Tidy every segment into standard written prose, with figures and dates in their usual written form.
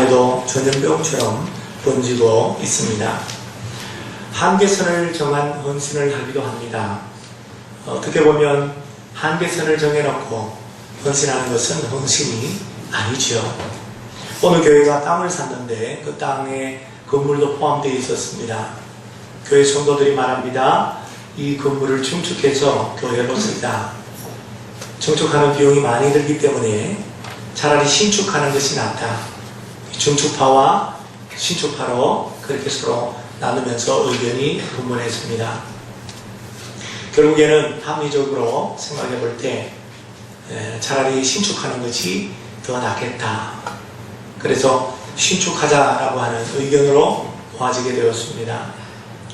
땅에도 전염병처럼 번지고 있습니다. 한계선을 정한 헌신을 하기도 합니다. 어떻게 보면 한계선을 정해놓고 헌신하는 것은 헌신이 아니죠. 어느 교회가 땅을 샀는데 그 땅에 건물도 포함되어 있었습니다. 교회 성도들이 말합니다. 이 건물을 증축해서 교회로 쓰자. 증축하는 비용이 많이 들기 때문에 차라리 신축하는 것이 낫다. 증축파와 신축파로 그렇게 서로 나누면서 의견이 분분했습니다. 결국에는 합리적으로 생각해 볼 때 차라리 신축하는 것이 더 낫겠다. 그래서 신축하자라고 하는 의견으로 모아지게 되었습니다.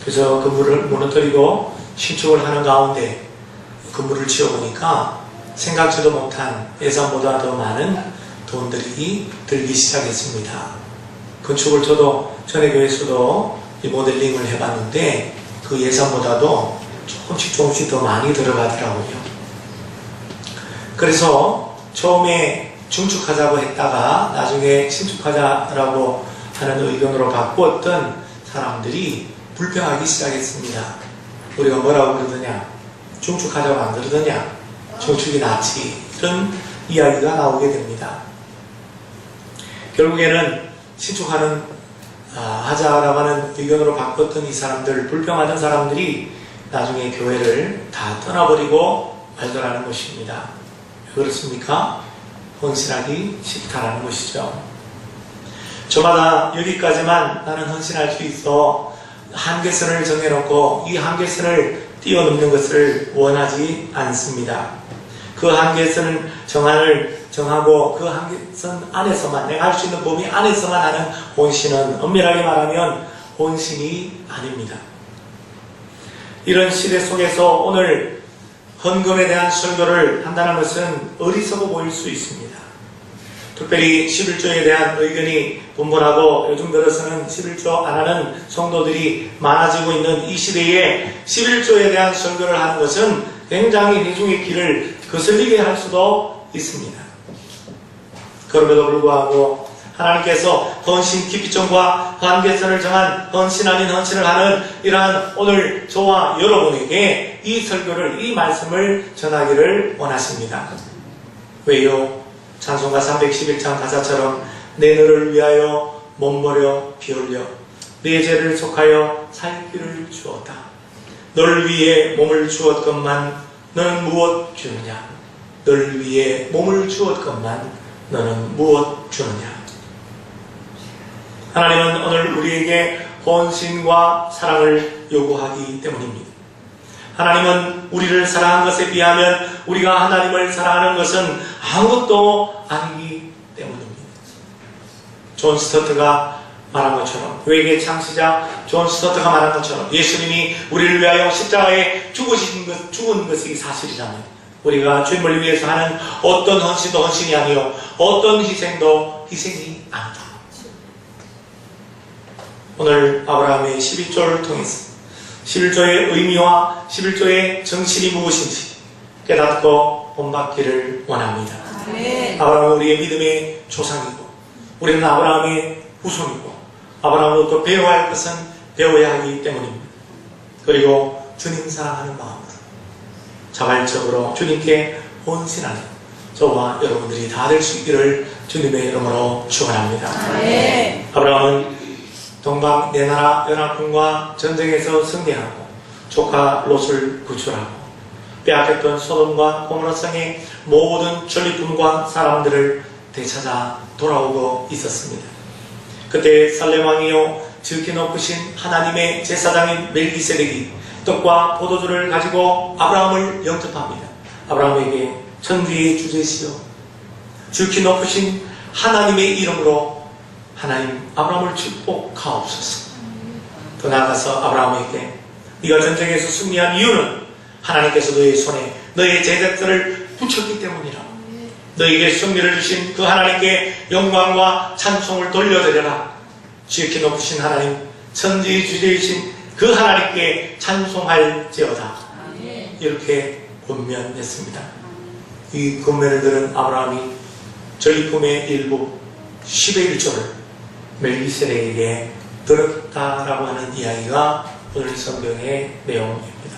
그래서 건물을 무너뜨리고 신축을 하는 가운데 건물을 지어보니까 생각지도 못한 예산보다 더 많은 돈들이 들기 시작했습니다. 건축을 저도 전에 교회에서도 이 모델링을 해봤는데 그 예산보다도 조금씩 더 많이 들어가더라고요. 그래서 처음에 증축하자고 했다가 나중에 신축하자라고 하는 의견으로 바꾸었던 사람들이 불평하기 시작했습니다. 우리가 뭐라고 그러더냐? 증축하자고 안 그러더냐? 증축이 낫지. 이런 이야기가 나오게 됩니다. 결국에는 신축하는 하자라고 하는 의견으로 바꿨던 이 사람들, 불평하던 사람들이 나중에 교회를 다 떠나버리고 말더라는 것입니다. 왜 그렇습니까? 헌신하기 싫다라는 것이죠. 저마다 여기까지만 나는 헌신할 수 있어 한계선을 정해놓고 이 한계선을 뛰어넘는 것을 원하지 않습니다. 그 한계선을 정하고 그 한계선 안에서만 내가 할 수 있는 범위 안에서만 하는 헌신은 엄밀하게 말하면 헌신이 아닙니다. 이런 시대 속에서 오늘 헌금에 대한 설교를 한다는 것은 어리석어 보일 수 있습니다. 특별히 11조에 대한 의견이 분분하고 요즘 들어서는 11조 안 하는 성도들이 많아지고 있는 이 시대에 11조에 대한 설교를 하는 것은 굉장히 대중의 길을 거슬리게 할 수도 있습니다. 그럼에도 불구하고 하나님께서 헌신 기피점과 한계선을 정한 헌신 아닌 헌신을 하는 이러한 오늘 저와 여러분에게 이 설교를, 이 말씀을 전하기를 원하십니다. 왜요? 찬송가 311장 가사처럼 내 너를 위하여 몸버려 피 흘려 내 죄를 속하여 살 길을 주었다. 너를 위해 몸을 주었건만 너는 무엇 주느냐? 너를 위해 몸을 주었건만 너는 무엇 주느냐? 하나님은 오늘 우리에게 헌신과 사랑을 요구하기 때문입니다. 하나님은 우리를 사랑한 것에 비하면 우리가 하나님을 사랑하는 것은 아무것도 아니기 때문입니다. 존 스토트가 말한 것처럼, 외계 창시자 존 스토트가 말한 것처럼 예수님이 우리를 위하여 십자가에 죽은 것이 사실이라면 우리가 주님을 위해서 하는 어떤 헌신도 헌신이 아니요 어떤 희생도 희생이 아니다. 오늘 아브라함의 11조를 통해서 11조의 의미와 11조의 정신이 무엇인지 깨닫고 본받기를 원합니다. 아브라함은 우리의 믿음의 조상이고 우리는 아브라함의 후손이고 아브라함으로부터 배워야 할 것은 배워야 하기 때문입니다. 그리고 주님 사랑하는 마음으로 자발적으로 주님께 헌신하는 저와 여러분들이 다 될 수 있기를 주님의 이름으로 축원합니다. 아브라함은 동방 네 나라 연합군과 전쟁에서 승리하고 조카 롯을 구출하고 빼앗겼던 소돔과 고모라성의 모든 전리품과 사람들을 되찾아 돌아오고 있었습니다. 그때 살렘 왕이요 지극히 높으신 하나님의 제사장인 멜기세덱이 떡과 포도주를 가지고 아브라함을 영접합니다. 아브라함에게 천지의 주제시여 지극히 높으신 하나님의 이름으로 하나님 아브라함을 축복하옵소서. 더 나아가서 아브라함에게 네가 전쟁에서 승리한 이유는 하나님께서 너의 손에 너의 제자들을 붙였기 때문이라. 너에게 승리를 주신 그 하나님께 영광과 찬송을 돌려드려라. 지극히 높으신 하나님 천지의 주제이신 그 하나님께 찬송할지어다. 이렇게 권면했습니다. 이 권면을 들은 아브라함이 전리품의 일부 10의 1조를 멜기세덱에게 들었다라고 하는 이야기가 오늘 성경의 내용입니다.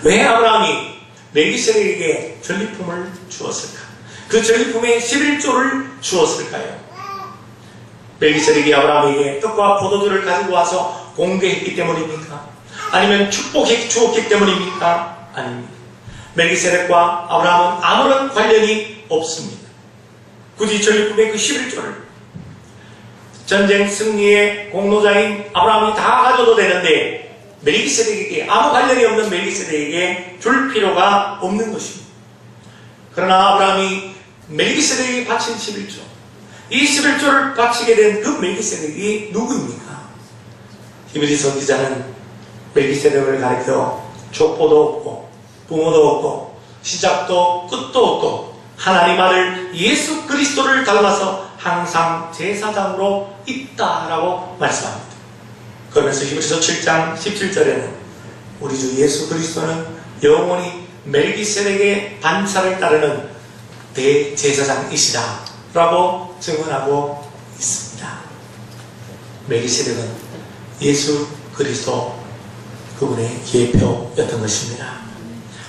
왜 아브라함이 멜기세덱에게 전리품을 주었을까? 그 전리품의 11조를 주었을까요? 멜기세덱이 아브라함에게 떡과 포도주를 가지고 와서 공개했기 때문입니까? 아니면 축복해 주었기 때문입니까? 아닙니다. 멜기세덱과 아브라함은 아무런 관련이 없습니다. 굳이 전리품의 그 11조를 전쟁 승리의 공로자인 아브라함이 다 가져도 되는데 멜기세덱에게, 아무 관련이 없는 멜기세덱에게 줄 필요가 없는 것입니다. 그러나 아브라함이 멜기세덱에게 바친 11조, 이 11조를 바치게 된 그 멜기세덱이 누구입니까? 히브리서 기자는 멜기세덱을 가리켜 족보도 없고 부모도 없고 시작도 끝도 없고 하나님 아들 예수 그리스도를 닮아서 항상 제사장으로 있다라고 말씀합니다. 그러면서 히브리서 7장 17절에는 우리 주 예수 그리스도는 영원히 멜기세덱의 반차를 따르는 대제사장이시다 라고 증언하고 있습니다. 멜기세덱은 예수 그리스도 그분의 예표였던 것입니다.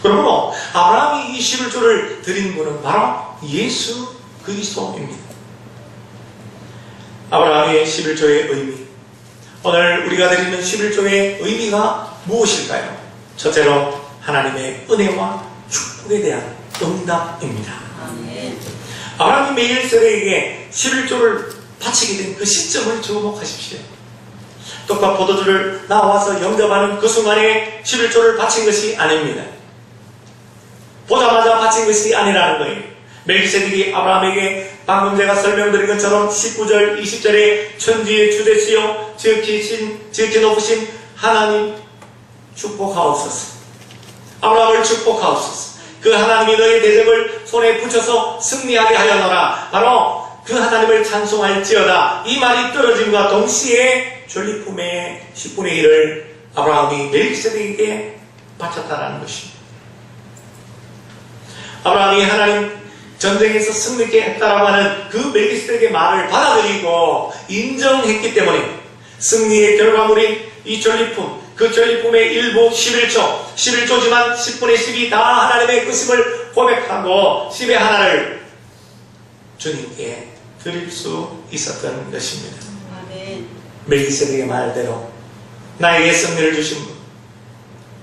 그러므로 아브라함이 이 11조를 드린 분은 바로 예수 그리스도입니다. 아브라함의 11조의 의미, 오늘 우리가 드리는 11조의 의미가 무엇일까요? 첫째로 하나님의 은혜와 축복에 대한 응답입니다. 아브라함이 멜기세덱에게 11조를 바치게 된 그 시점을 주목하십시오. 떡과 포도주를 나와서 영접하는 그 순간에 11조를 바친 것이 아닙니다. 보자마자 바친 것이 아니라는 거예요. 멜기세덱이 아브라함에게 방금 제가 설명드린 것처럼 19절, 20절에 천지의 주되시오 지극히 높으신 하나님 축복하옵소서. 아브라함을 축복하옵소서. 그 하나님이 너의 대적을 손에 붙여서 승리하게 하려노라. 바로 그 하나님을 찬송할지어다. 이 말이 떨어짐과 동시에 전리품의 10분의 1을 아브라함이 멜기세덱에게 바쳤다라는 것입니다. 아브라함이 하나님 전쟁에서 승리케 했다라고 하는 그 멜기세덱의 말을 받아들이고 인정했기 때문에 승리의 결과물인 이 전리품, 그 전리품의 일부 11조지만 10분의 10이 다 하나님의 뜻임을 고백하고 10의 하나를 주님께 드릴 수 있었던 것입니다. 아멘. 멜기세덱의 말대로 나에게 승리를 주신 분,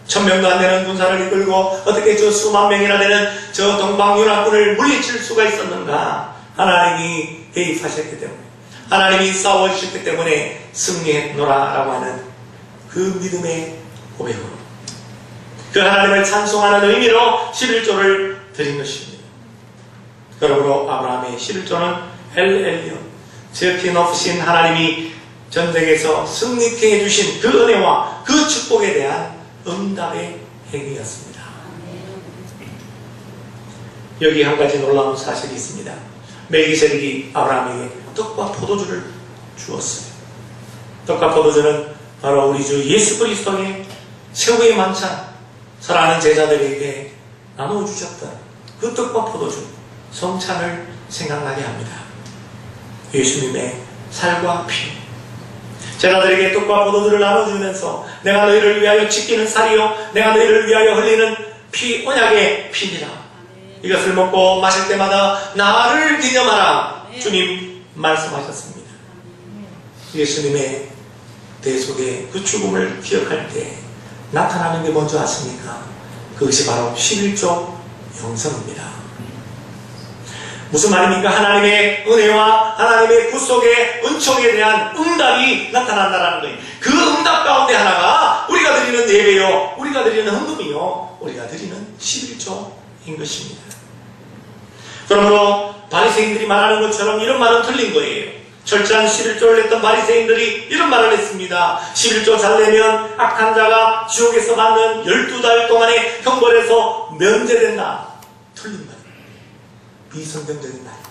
1000명도 안 되는 군사를 이끌고 어떻게 저 수만 명이나 되는 저 동방연합군을 물리칠 수가 있었는가? 하나님이 개입하셨기 때문에, 하나님이 싸워주셨기 때문에 승리했노라라고 하는 그 믿음의 고백으로, 그 하나님을 찬송하는 의미로 11조를 드린 것입니다. 그러므로 아브라함의 11조는 엘리온, 지극히 높으신 하나님이 전쟁에서 승리케 해주신 그 은혜와 그 축복에 대한 응답의 행위였습니다. 여기 한 가지 놀라운 사실이 있습니다. 멜기세덱이 아브라함에게 떡과 포도주를 주었어요. 떡과 포도주는 바로 우리 주 예수 그리스도의 최후의 만찬, 사랑하는 제자들에게 나눠주셨던 그 떡과 포도주, 성찬을 생각나게 합니다. 예수님의 살과 피, 제자들에게 떡과 포도주를 나눠주면서 내가 너희를 위하여 지키는 살이요 내가 너희를 위하여 흘리는 피, 언약의 피입니다. 이것을 먹고 마실 때마다 나를 기념하라 주님 말씀하셨습니다. 예수님의 대속의 그 죽음을 기억할 때 나타나는 게 뭔지 아십니까? 그것이 바로 11조 영성입니다. 무슨 말입니까? 하나님의 은혜와 하나님의 구속의 은총에 대한 응답이 나타난다는 거예요. 그 응답 가운데 하나가 우리가 드리는 예배요, 우리가 드리는 헌금이요, 우리가 드리는 11조인 것입니다. 그러므로 바리새인들이 말하는 것처럼 이런 말은 틀린 거예요. 철저한 11조를 냈던 바리새인들이 이런 말을 했습니다. 11조 잘 내면 악한 자가 지옥에서 받는 12달 동안의 형벌에서 면제된다. 틀린 말입니다. 비성경적인 말입니다.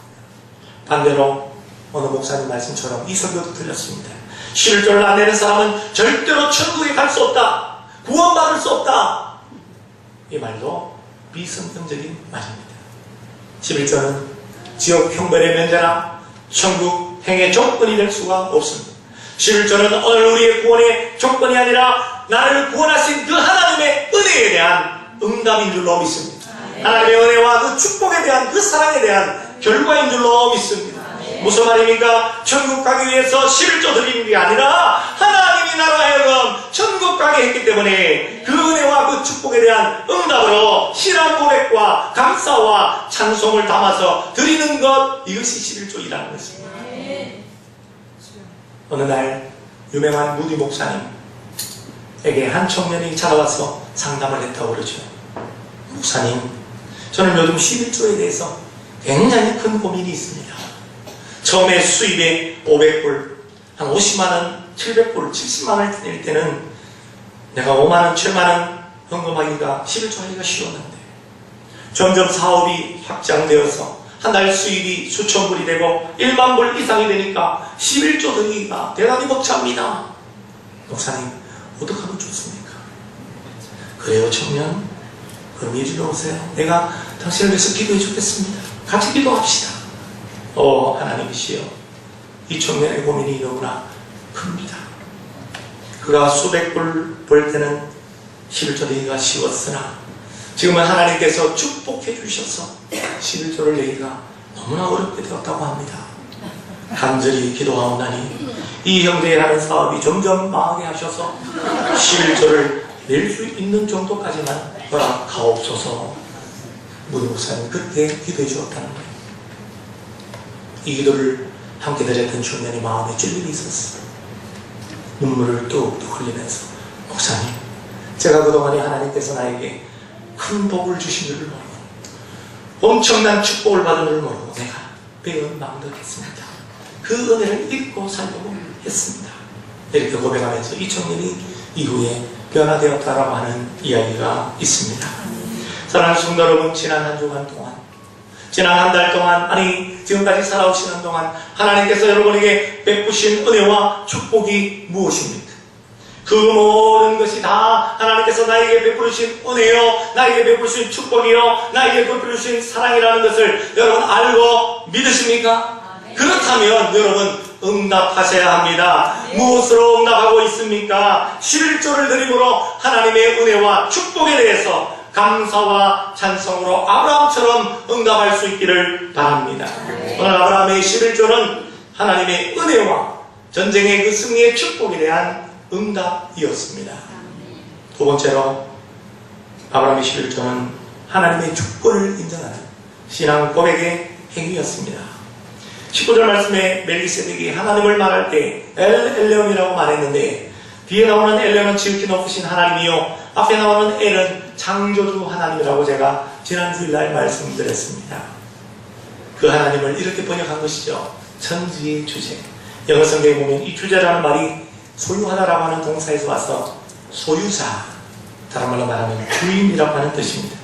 반대로 어느 목사님 말씀처럼 이 설교도 틀렸습니다. 11조를 안 내는 사람은 절대로 천국에 갈 수 없다, 구원받을 수 없다, 이 말도 비성경적인 말입니다. 11조는 지옥 형벌의 면제나 천국 행의 조건이 될 수가 없습니다. 11조는 오늘 우리의 구원의 조건이 아니라 나를 구원하신 그 하나님의 은혜에 대한 응답인 줄로 믿습니다. 하나님의 은혜와 그 축복에 대한 그 사랑에 대한 결과인 줄로 믿습니다. 무슨 말입니까? 천국 가기 위해서 11조 드리는 게 아니라 하나님이 나로 하여금 천국 가게 했기 때문에 그 은혜와 그 축복에 대한 응답으로 신앙 고백과 감사와 찬송을 담아서 드리는 것, 이것이 11조이라는 것입니다. 어느 날 유명한 무디 목사님에게 한 청년이 찾아와서 상담을 했다고 그러죠. 목사님, 저는 요즘 11조에 대해서 굉장히 큰 고민이 있습니다. 처음에 수입에 500불, 한 50만원, 700불, 70만원을 낼 때는 내가 5만원, 7만원 헌금하기가 11조 하기가 쉬웠는데 점점 사업이 확장되어서 한 달 수입이 수천 불이 되고 1만 불 이상이 되니까 11조 드리기가 대단히 벅찹니다. 목사님, 어떻게 하면 좋습니까? 그래요, 청년? 그럼 예주로 오세요. 내가 당신을 위해서 기도해 주겠습니다. 같이 기도합시다. 하나님이시여, 이 청년의 고민이 너무나 큽니다. 그가 수백 불 벌 때는 11조 내기가 쉬웠으나 지금은 하나님께서 축복해 주셔서 11조를 내기가 너무나 어렵게 되었다고 합니다. 간절히 기도하오나니 이 형제의 하는 사업이 점점 망하게 하셔서 11조를 낼 수 있는 정도까지만 허락하옵소서. 무디 목사님 그때 기도해 주었다는 거예요. 이 기도를 함께 드렸던 청년이 마음에 찔림이 있었어요. 눈물을 뚝뚝 흘리면서, 목사님, 제가 그동안에 하나님께서 나에게 큰 복을 주신 줄을 모르고 엄청난 축복을 받은 줄 모르고 내가 배은망덕했습니다. 그 은혜를 잊고 살려고 했습니다. 이렇게 고백하면서 이 청년이 이후에 변화되었다라고 하는 이야기가 있습니다. 사랑하는 성도 여러분, 지난 한 주간 동안, 지난 한 달 동안, 아니 지금까지 살아오시는 동안 하나님께서 여러분에게 베푸신 은혜와 축복이 무엇입니까? 그 모든 것이 다 하나님께서 나에게 베푸신 은혜요, 나에게 베푸신 축복이요, 나에게 베푸신 사랑이라는 것을 여러분 알고 믿으십니까? 그렇다면 여러분 응답하셔야 합니다. 무엇으로 응답하고 있습니까? 11조를 드림으로 하나님의 은혜와 축복에 대해서 감사와 찬송으로 아브라함처럼 응답할 수 있기를 바랍니다. 오늘 아브라함의 11조는 하나님의 은혜와 전쟁의 그 승리의 축복에 대한 응답이었습니다. 두 번째로 아브라함의 11조는 하나님의 주권을 인정하는 신앙 고백의 행위였습니다. 19절 말씀에 멜기세덱이 하나님을 말할 때 엘레온이라고 말했는데 뒤에 나오는 엘레온은 지극히 높으신 하나님이요, 앞에 나오는 엘은 창조주 하나님이라고 제가 지난 주일날 말씀드렸습니다. 그 하나님을 이렇게 번역한 것이죠. 천지의 주제. 영어 성경에 보면 이 주제라는 말이 소유하다라고 하는 동사에서 와서 소유자, 다른 말로 말하면 주인이라고 하는 뜻입니다.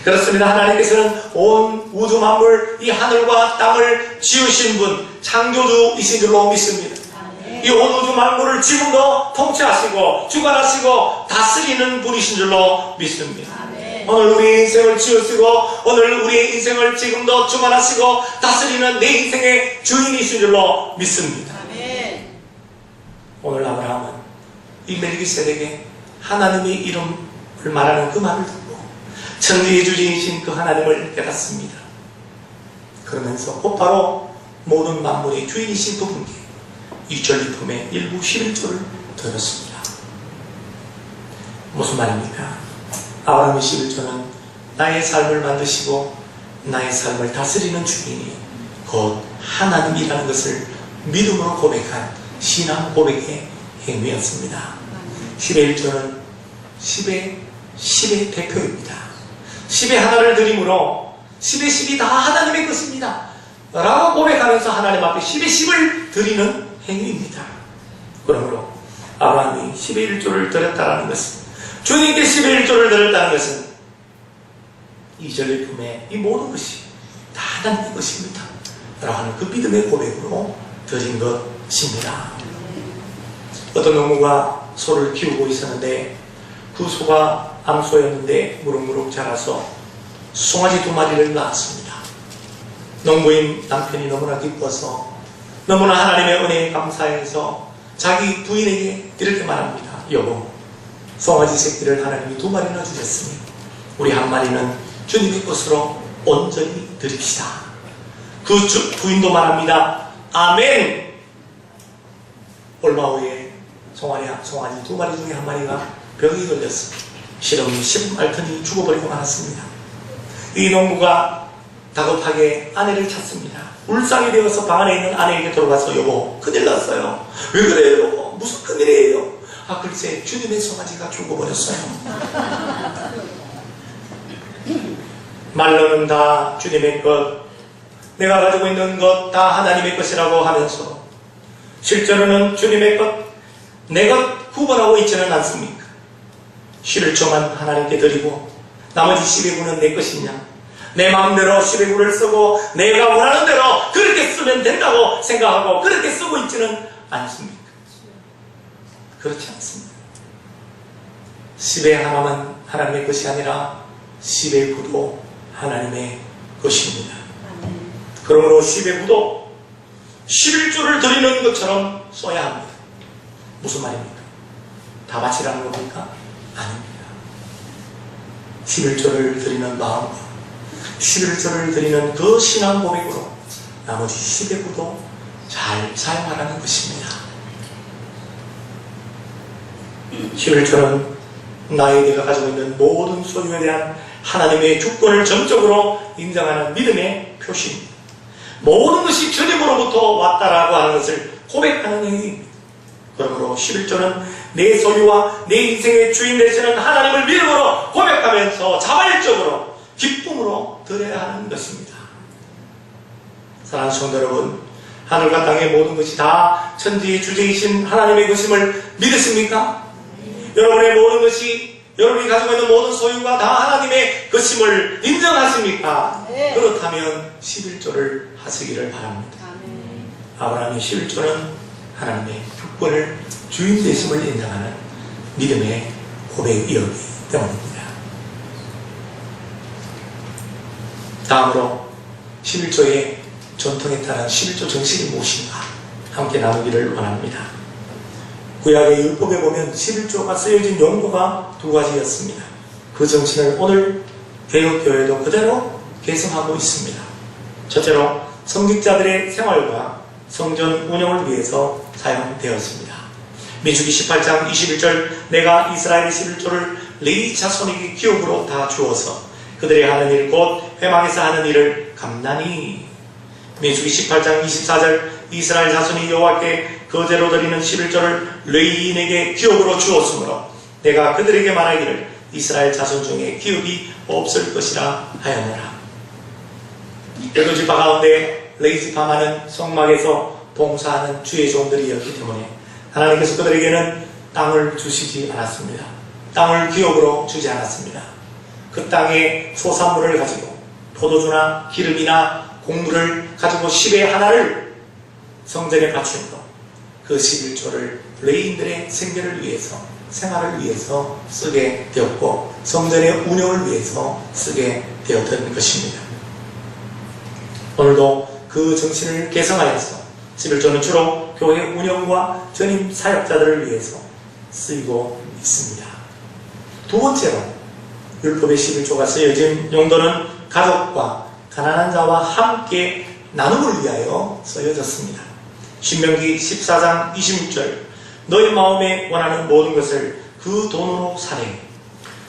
그렇습니다. 하나님께서는 온 우주 만물, 이 하늘과 땅을 지으신 분, 창조주이신 줄로 믿습니다. 이 온 우주 만물을 지금도 통치하시고 주관하시고 다스리는 분이신 줄로 믿습니다. 오늘 우리의 인생을 지으시고 오늘 우리의 인생을 지금도 주관하시고 다스리는 내 인생의 주인이신 줄로 믿습니다. 오늘 아브라함은 이 멜기세덱의 하나님의 이름을 말하는 그 말을 듣고 천지의 주인이신 그 하나님을 깨닫습니다. 그러면서 곧바로 모든 만물의 주인이신 그분께 이 전리품의 일부 11조를 드렸습니다. 무슨 말입니까? 아브라함의 11조는 나의 삶을 만드시고 나의 삶을 다스리는 주인이 곧 하나님이라는 것을 믿음으로 고백한 신앙 고백의 행위였습니다. 10의 1조는 10의 대표입니다. 10의 하나를 드림으로 10의 10이 다 하나님의 것입니다 라고 고백하면서 하나님 앞에 10의 10을 드리는 행위입니다. 그러므로 아브라함이 10의 1조를 드렸다는 것은, 주님께 10의 1조를 드렸다는 것은 이 전리품의 이 모든 것이 다 하나님의 것입니다 라고 하는 그 믿음의 고백으로 드린 것입니다. 어떤 농부가 소를 키우고 있었는데 그 소가 암소였는데 무럭무럭 자라서 송아지 2마리를 낳았습니다. 농부인 남편이 너무나 기뻐서 너무나 하나님의 은혜에 감사해서 자기 부인에게 이렇게 말합니다. 여보, 송아지 새끼를 하나님이 2마리나 주셨으니 우리 1마리는 주님의 것으로 온전히 드립시다. 그 부인도 말합니다. 아멘. 얼마 후에 송아지 2마리 중에 1마리가 병이 걸렸어. 실험이 10말턴이 죽어버리고 말았습니다. 이 농부가 다급하게 아내를 찾습니다. 울상이 되어서 방 안에 있는 아내에게 돌아가서 여보, 큰일 났어요. 왜 그래요? 무슨 큰일이에요? 아, 글쎄 주님의 송아지가 죽어버렸어요. 말로는 다 주님의 것, 내가 가지고 있는 것 다 하나님의 것이라고 하면서 실제로는 주님의 것, 내 것 구분하고 있지는 않습니까? 11조만 하나님께 드리고 나머지 12구는 내 것이냐? 내 마음대로 12구를 쓰고 내가 원하는 대로 그렇게 쓰면 된다고 생각하고 그렇게 쓰고 있지는 않습니까? 그렇지 않습니다. 10의 하나만 하나님의 것이 아니라 10의 구도 하나님의 것입니다. 그러므로 10의 구도 11조를 드리는 것처럼 써야 합니다. 무슨 말입니까? 다 바치라는 겁니까? 아닙니다. 11조를 드리는 마음과 11조를 드리는 그 신앙 고백으로 나머지 10의 구도 잘 사용하라는 것입니다. 11조는 내가 가지고 있는 모든 소유에 대한 하나님의 주권을 전적으로 인정하는 믿음의 표시입니다. 모든 것이 주님으로부터 왔다라고 하는 것을 고백하는 행위입니다. 그러므로 11조는 내 소유와 내 인생의 주인 되시는 하나님을 믿음으로 고백하면서 자발적으로 기쁨으로 드려야 하는 것입니다. 사랑하는 성도 여러분, 하늘과 땅의 모든 것이 다 천지의 주제이신 하나님의 것임을 믿으십니까? 여러분의 모든 것이, 여러분이 가지고 있는 모든 소유가 다 하나님의 것임을 인정하십니까? 네. 그렇다면 11조를 하시기를 바랍니다. 아브라함의 11조는 하나님의 주권을 주인 되심을 인정하는 믿음의 고백이었기 때문입니다. 다음으로 11조의 전통에 따른 11조 정신이 무엇인가 함께 나누기를 원합니다. 구약의 율법에 보면 11조가 쓰여진 용도가 2가지였습니다. 그 정신을 오늘 개혁교회도 그대로 계승하고 있습니다. 첫째로 성직자들의 생활과 성전 운영을 위해서 사용되었습니다. 민수기 18장 21절 내가 이스라엘의 11조를 레위 자손에게 기업으로 다 주어서 그들이 하는 일 곧 회막에서 하는 일을 감나니. 민수기 18장 24절 이스라엘 자손이 여호와께 거제로 드리는 11조를 레위인에게 기업으로 주었으므로 내가 그들에게 말하기를 이스라엘 자손 중에 기업이 없을 것이라 하였노라. 12지파 가운데 레위지파만은 성막에서 봉사하는 주의 종들이었기 때문에 하나님께서 그들에게는 땅을 주시지 않았습니다. 땅을 기업으로 주지 않았습니다. 그 땅의 소산물을 가지고 포도주나 기름이나 곡물을 가지고 10의 하나를 성전에 바치므로 그 11조를 레위인들의 생계를 위해서, 생활을 위해서 쓰게 되었고 성전의 운영을 위해서 쓰게 되었던 것입니다. 오늘도 그 정신을 개성하여서 11조는 주로 교회 운영과 전임 사역자들을 위해서 쓰이고 있습니다. 두 번째로 율법의 11조가 쓰여진 용도는 가족과 가난한 자와 함께 나눔을 위하여 쓰여졌습니다. 신명기 14장 26절 너희 마음에 원하는 모든 것을 그 돈으로 사래.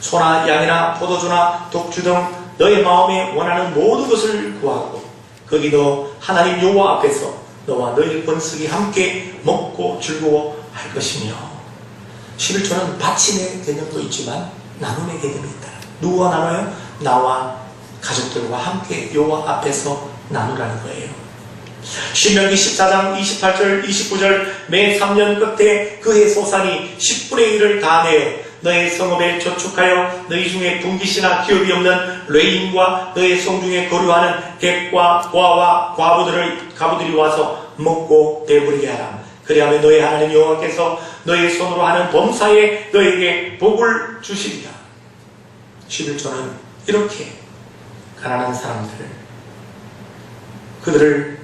소나 양이나 포도주나 독주 등 너희 마음에 원하는 모든 것을 구하고 거기 너 하나님 여호와 앞에서 너와 너희 번식이 함께 먹고 즐거워할 것이며. 11조는 바침의 개념도 있지만 나눔의 개념이 있다. 누구와 나눠요? 나와 가족들과 함께 여호와 앞에서 나누라는 거예요. 신명기 14장 28절 29절 매 3년 끝에 그해 소산이 10분의 1을 다 내어 너의 성읍에 저축하여 너희 중에 분깃이나 기업이 없는 레인과 너의 성 중에 거류하는 객과 고아와 가부들이 와서 먹고 배부르게 하라. 그리하면 너의 하나님 여호와께서 너의 손으로 하는 범사에 너에게 복을 주시리라. 11조는 이렇게 가난한 사람들, 그들을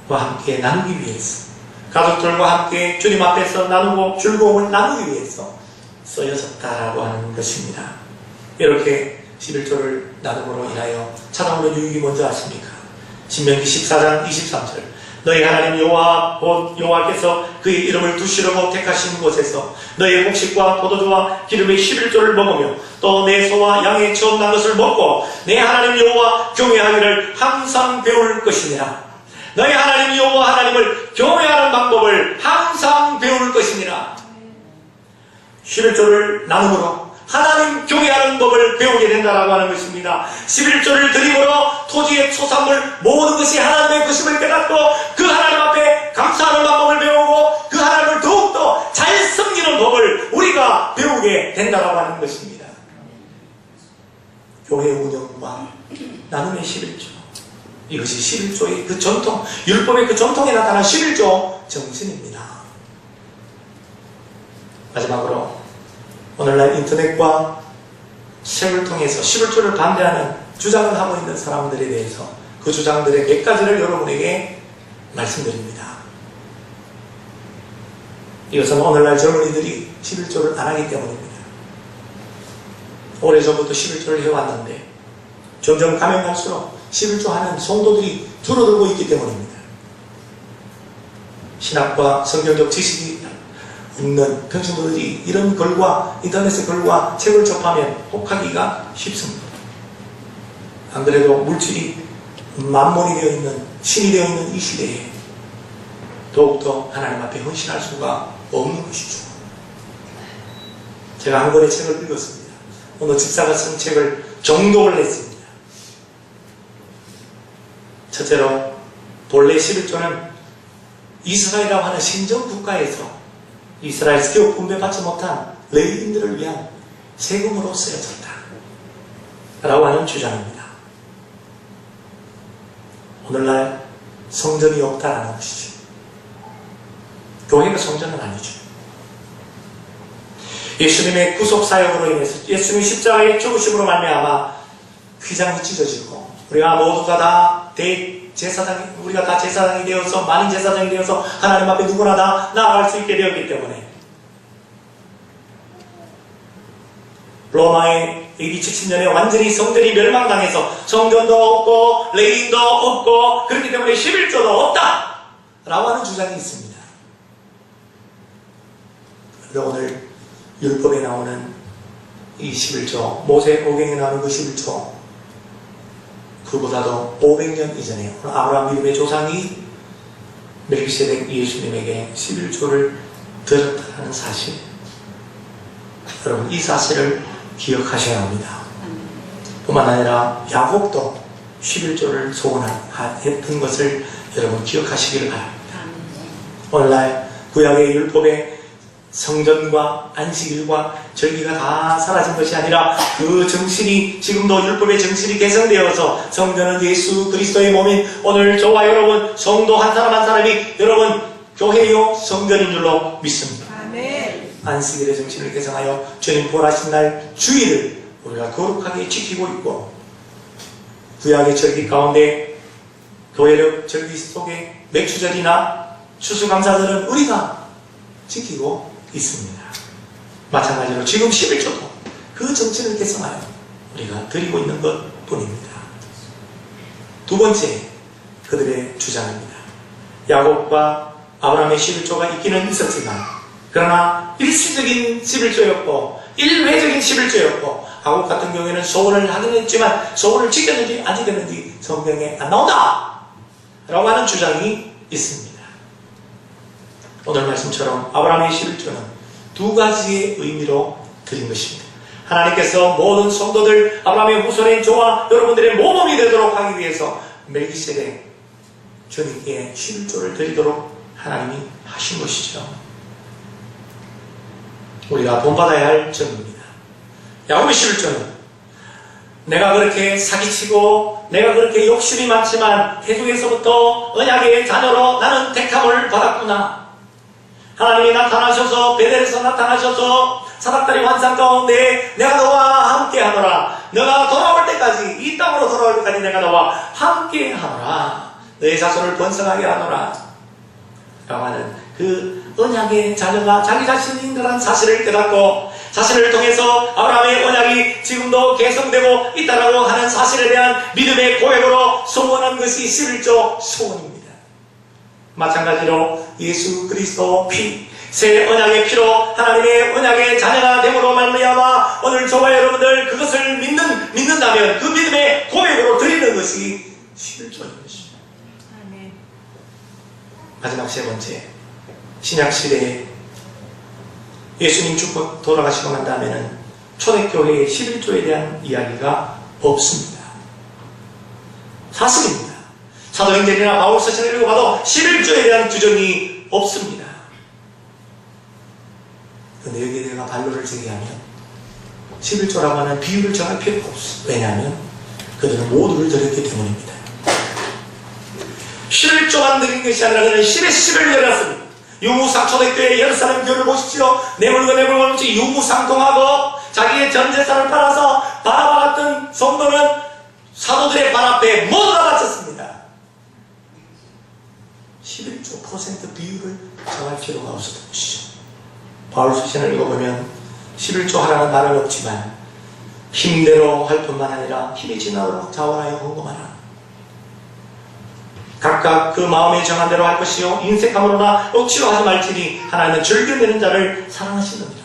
함께 나누기 위해서, 가족들과 함께 주님 앞에서 나누고 즐거움을 나누기 위해서 쓰여졌다라고 하는 것입니다. 이렇게 11조를 나눔으로 인하여 찾아오는 유익이 뭔지 아십니까? 신명기 14장 23절, 너희 하나님 여호와께서 그의 이름을 두시려고 택하신 곳에서 너희 곡식과 포도주와 기름의 11조를 먹으며 또 내 소와 양의 처음 난 것을 먹고 내 하나님 여호와 경외하기를 항상 배울 것이니라. 너희 하나님 여호와 하나님을 경외하는 방법을 항상 배울 것이니라. 11조를 나눔으로 하나님 경외하는 법을 배우게 된다라고 하는 것입니다. 11조를 드림으로 토지의 초산물 모든 것이 하나님의 것임을 깨닫고 그 하나님 앞에 감사하는 방법을 배우고 그 하나님을 더욱더 잘 섬기는 법을 우리가 배우게 된다라고 하는 것입니다. 교회 운영과 나눔의 11조, 이것이 11조의 그 전통, 율법의 그 전통에 나타난 11조 정신입니다. 마지막으로 오늘날 인터넷과 책을 통해서 11조를 반대하는 주장을 하고 있는 사람들에 대해서 그 주장들의 몇 가지를 여러분에게 말씀드립니다. 이것은 오늘날 젊은이들이 11조를 안 하기 때문입니다. 오래전부터 11조를 해왔는데 점점 가면 갈수록 11조 하는 성도들이 줄어들고 있기 때문입니다. 신학과 성경적 지식이 없는 평신도들이 이런 글과 인터넷의 글과 책을 접하면 혹하기가 쉽습니다. 안 그래도 물질이 만몬이 되어 있는, 신이 되어 있는 이 시대에 더욱더 하나님 앞에 헌신할 수가 없는 것이죠. 제가 한 권의 책을 읽었습니다. 어느 집사가 쓴 책을 정독을 했습니다. 첫째로 본래 11조는 이스라엘이라고 하는 신정 국가에서 이스라엘 기업 분배받지 못한 레위인들을 위한 세금으로 쓰여졌다 라고 하는 주장입니다. 오늘날 성전이 없다라는 것이죠. 교회가 성전은 아니죠. 예수님의 구속사역으로 인해서 예수님의 십자가의 죽으심으로 말미암아 휘장이 찢어지고 우리가 모두가 다 우리가 다 제사장이 되어서, 만인 제사장이 되어서 하나님 앞에 누구나 다 나아갈 수 있게 되었기 때문에 로마의 AD 70년에 완전히 성전이 멸망당해서 성전도 없고 레위인도 없고 그렇기 때문에 11조도 없다 라고 하는 주장이 있습니다. 그런데 오늘 율법에 나오는 이 11조, 모세오경에 나오는 그 11조, 그보다도 500년 이전에 아브라함 믿음의 조상이 멜기세덱 예수님에게 11조를 드렸다는 사실, 여러분 이 사실을 기억하셔야 합니다. 뿐만 아니라 야곱도 11조를 소원했던 것을 여러분 기억하시기를 바랍니다. 오늘날 구약의 율법의 성전과 안식일과 절기가 다 사라진 것이 아니라 그 정신이 지금도 율법의 정신이 개성되어서 성전은 예수 그리스도의 몸인 오늘 저와 여러분 성도 한 사람 한 사람이 여러분 교회요 성전인 줄로 믿습니다. 아멘. 안식일의 정신을 개성하여 주님 부활하신 날 주일을 우리가 거룩하게 지키고 있고 구약의 절기 가운데 교회력 절기 속에 맥주절이나 추수감사절은 우리가 지키고 있습니다. 마찬가지로 지금 11조도 그 정신을 개성하여 우리가 드리고 있는 것 뿐입니다. 두 번째, 그들의 주장입니다. 야곱과 아브라함의 11조가 있기는 있었지만 그러나 일시적인 11조였고 일회적인 11조였고 야곱 같은 경우에는 소원을 하긴 했지만 소원을 지켰는지 안 지켰는지 성경에 안 나온다 라고 하는 주장이 있습니다. 오늘 말씀처럼 아브라함의 11조는 두 가지의 의미로 드린 것입니다. 하나님께서 모든 성도들 아브라함의 후손인 저와 여러분들의 모범이 되도록 하기 위해서 멜기세덱 주님께 11조를 드리도록 하나님이 하신 것이죠. 우리가 본받아야 할 점입니다. 야곱의 11조는 내가 그렇게 사기치고 내가 그렇게 욕심이 많지만 태중에서부터 언약의 자녀로 나는 택함을 받았구나. 하나님이 나타나셔서 베델에서 나타나셔서 사닥다리 환상 가운데 내가 너와 함께 하노라. 너가 돌아올 때까지 이 땅으로 돌아올 때까지 내가 너와 함께 하노라. 너의 자손을 번성하게 하노라 라고 하는 그 언약의 자녀가 자기 자신인이라는 사실을 깨닫고 자신을 통해서 아브라함의 언약이 지금도 계승되고 있다라고 하는 사실에 대한 믿음의 고백으로 소원한 것이 11조 소원입니다. 마찬가지로 예수 그리스도 피, 새 언약의 피로 하나님의 언약의 자녀가 됨으로 말미암아 오늘 저와 여러분들 그것을 믿는다면 그 믿음의 고백으로 드리는 것이 11조인 것입니다. 마지막 세 번째, 신약시대에 예수님 죽고 돌아가시고 난 다음에는 초대교회의 11조에 대한 이야기가 없습니다. 사실입니다. 사도행전이나 바울서신을 읽어봐도 11조에 대한 규정이 없습니다. 그런데 여기에 내가 반론을 제기하면 11조라고 하는 비율을 정할 필요가 없어요. 왜냐하면 그들은 모두를 드렸기 때문입니다. 11조만 드린 것이 아니라 그는 10의 10을 열었습니다. 유무상 초대교회 예루살렘 교회를 보십시오. 뇌물과 뇌물없이 유무상통하고 자기의 전 재산을 팔아서 바나바 같은 성도는 사도들의 발 앞에 모두 다 바쳤습니다. 11조 퍼센트 비율을 정할 필요가 없었던 것이죠. 바울서신을 읽어보면 11조 하라는 말은 없지만 힘대로 할 뿐만 아니라 힘이 지나도록 자원하여 헌금하라. 각각 그 마음에 정한 대로 할 것이요 인색함으로나 억지로 하지 말지니 하나님은 즐겨내는 자를 사랑하시느니라.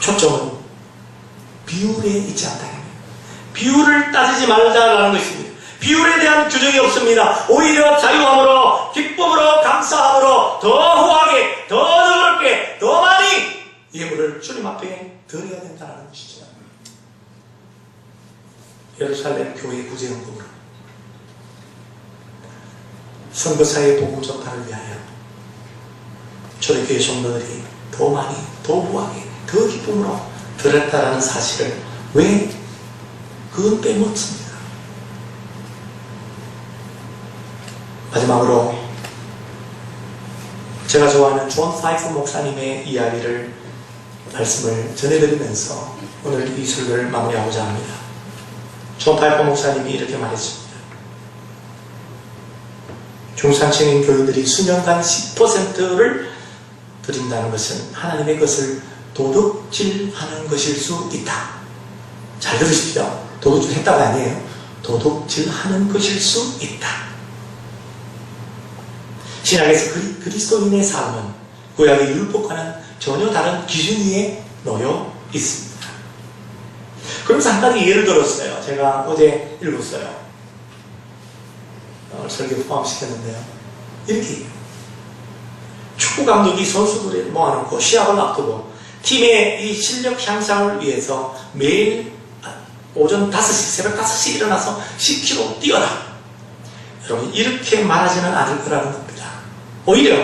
초점은 비율에 있지 않다. 비율을 따지지 말자라는 것입니다. 비율에 대한 규정이 없습니다. 오히려 자유함으로 기쁨으로 감사함으로 더 후하게 더 너그럽게 더 많이 예물을 주님 앞에 드려야 된다는 것이죠. 예루살렘 교회 구제연금으로 선교사의 복음 전파를 위하여 초대교회 성도들이 더 많이, 더 후하게, 더 기쁨으로 드렸다라는 사실을 왜 그건 빼먹습니다. 마지막으로 제가 좋아하는 존 파이프 목사님의 이야기를 말씀을 전해드리면서 오늘 이 설교를 마무리하고자 합니다. 존 파이프 목사님이 이렇게 말했습니다. 중산층인 교인들이 수년간 10%를 드린다는 것은 하나님의 것을 도둑질하는 것일 수 있다. 잘 들으십시오. 도둑질 했다가 아니에요. 도둑질하는 것일 수 있다. 신약에서 그리스도인의 삶은 구약의 율법과는 전혀 다른 기준 위에 놓여 있습니다. 그러면서 한 가지 예를 들었어요. 제가 어제 읽었어요. 설교 포함시켰는데요. 이렇게 축구 감독이 선수들을 모아놓고 시합을 앞두고 팀의 이 실력 향상을 위해서 매일 오전 5시, 새벽 5시 일어나서 10km 뛰어라. 여러분, 이렇게 말하지는 않을 거라는 겁니다. 오히려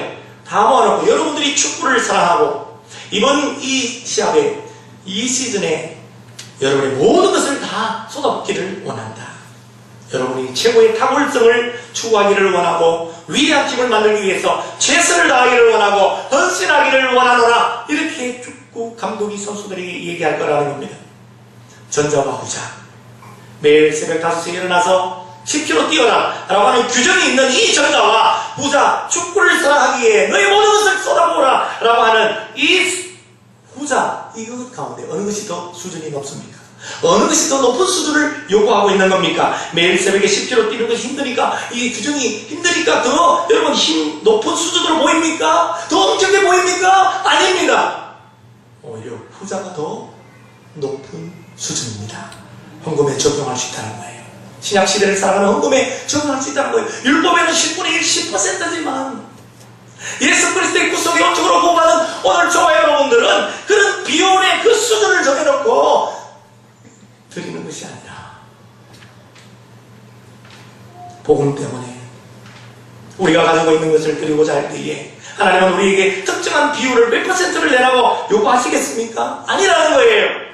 다 모아놓고 여러분들이 축구를 사랑하고 이번 이 시합에, 이 시즌에 여러분의 모든 것을 다 쏟아붓기를 원한다. 여러분이 최고의 탁월성을 추구하기를 원하고 위대한 팀을 만들기 위해서 최선을 다하기를 원하고 헌신하기를 원하노라. 이렇게 축구 감독이 선수들에게 얘기할 거라는 겁니다. 전자와 후자, 매일 새벽 5시에 일어나서 10km 뛰어라 라고 하는 규정이 있는 이 전자와 후자, 축구를 사랑하기에 너의 모든 것을 쏟아부어라 라고 하는 이 후자, 이것 가운데 어느 것이 더 수준이 높습니까? 어느 것이 더 높은 수준을 요구하고 있는 겁니까? 매일 새벽에 10km 뛰는 것이 힘드니까, 이 규정이 힘드니까 더 여러분 높은 수준으로 보입니까? 더 엄청나게 보입니까? 아닙니다. 오히려 후자가 더 높은 수준입니다. 헌금에 적용할 수 있다는 거예요. 신약시대를 살아가는 헌금에 적용할 수 있다는 거예요. 율법에는 10분의 1, 10%지만 예수 그리스도의 구속의 원칙으로 구원받은 오늘 저와 여러분들은 그런 비율의 그 수준을 정해놓고 드리는 것이 아니라 복음 때문에 우리가 가지고 있는 것을 드리고자 할 때에 하나님은 우리에게 특정한 비율을 몇 퍼센트를 내라고 요구하시겠습니까? 아니라는 거예요.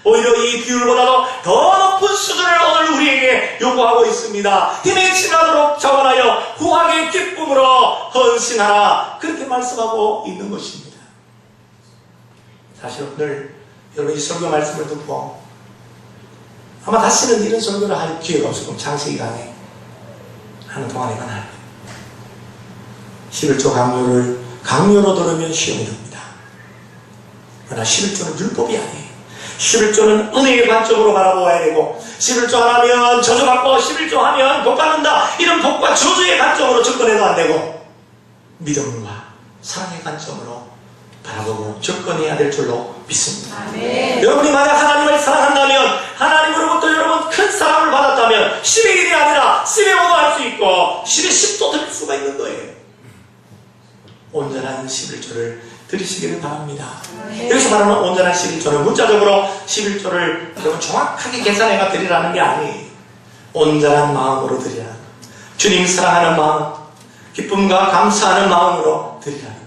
오히려 이 비율보다도 더 높은 수준을 오늘 우리에게 요구하고 있습니다. 힘에 지나도록 자원하여 후하게 기쁨으로 헌신하라. 그렇게 말씀하고 있는 것입니다. 사실 오늘 여러분 이 설교 말씀을 듣고 아마 다시는 이런 설교를 할 기회가 없을 겁니다. 창세기 강에 하는 동안에가 나요. 11조 강요로 들으면 시험이 됩니다. 그러나 11조는 율법이 아니에요. 11조는 은혜의 관점으로 바라보아야 되고, 11조 하면 저주받고 11조 하면 복받는다, 이런 복과 저주의 관점으로 접근해도 안 되고, 믿음과 사랑의 관점으로 바라보고 접근해야 될 줄로 믿습니다. 아멘. 여러분이 만약 하나님을 사랑한다면, 하나님으로부터 여러분 큰 사랑을 받았다면 10의 1이 아니라 10의 5도 할 수 있고 10의 10도 드릴 수가 있는 거예요. 온전한 11조를 드리시기를 바랍니다. 여기서 말하는 온전한 11조는 문자적으로 11조를 여러분 정확하게 계산해가 드리라는 게 아니에요. 온전한 마음으로 드리라는 것. 주님 사랑하는 마음, 기쁨과 감사하는 마음으로 드리라는 것.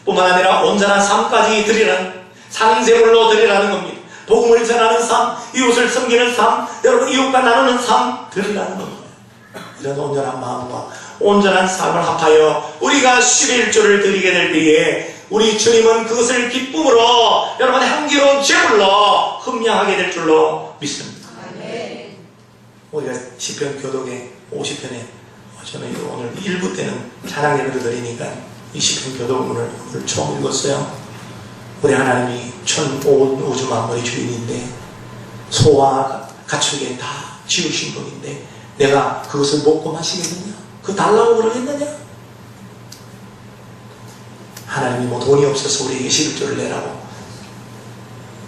뿐만 아니라 온전한 삶까지 드리라는, 상제물로 드리라는 겁니다. 복음을 전하는 삶, 이웃을 섬기는 삶, 여러분 이웃과 나누는 삶 드리라는 겁니다. 이런 온전한 마음과 온전한 삶을 합하여 우리가 11조를 드리게 될 때에 우리 주님은 그것을 기쁨으로 여러분의 향기로운 제물로 흠양하게 될 줄로 믿습니다. 네. 우리가 시편 교독의 50편에 저는 오늘 1부 때는 찬양 예배를 드리니까 이 시편 교독문을 오늘 처음 읽었어요. 우리 하나님이 온 우주 만물의 주인인데 소와 가축에 다 지으신 분인데 내가 그것을 먹고 마시겠느냐? 그거 달라고 그러겠느냐? 하나님이 뭐 돈이 없어서 우리에게 11조를 내라고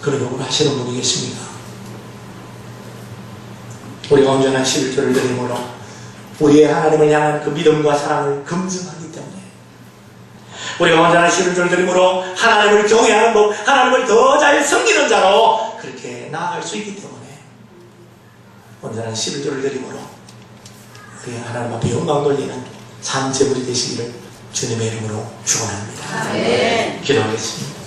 그런 요구를 하시는 분이겠습니까? 우리가 온전한 11조를 드림으로 우리의 하나님을 향한 그 믿음과 사랑을 검증하기 때문에, 우리가 온전한 11조를 드림으로 하나님을 경외하는 법, 하나님을 더 잘 섬기는 자로 그렇게 나아갈 수 있기 때문에 온전한 11조를 드림으로 우리 하나님 앞에 영광 돌리는 산제물이 되시기를 주님의 이름으로 축원합니다. 기도하겠습니다.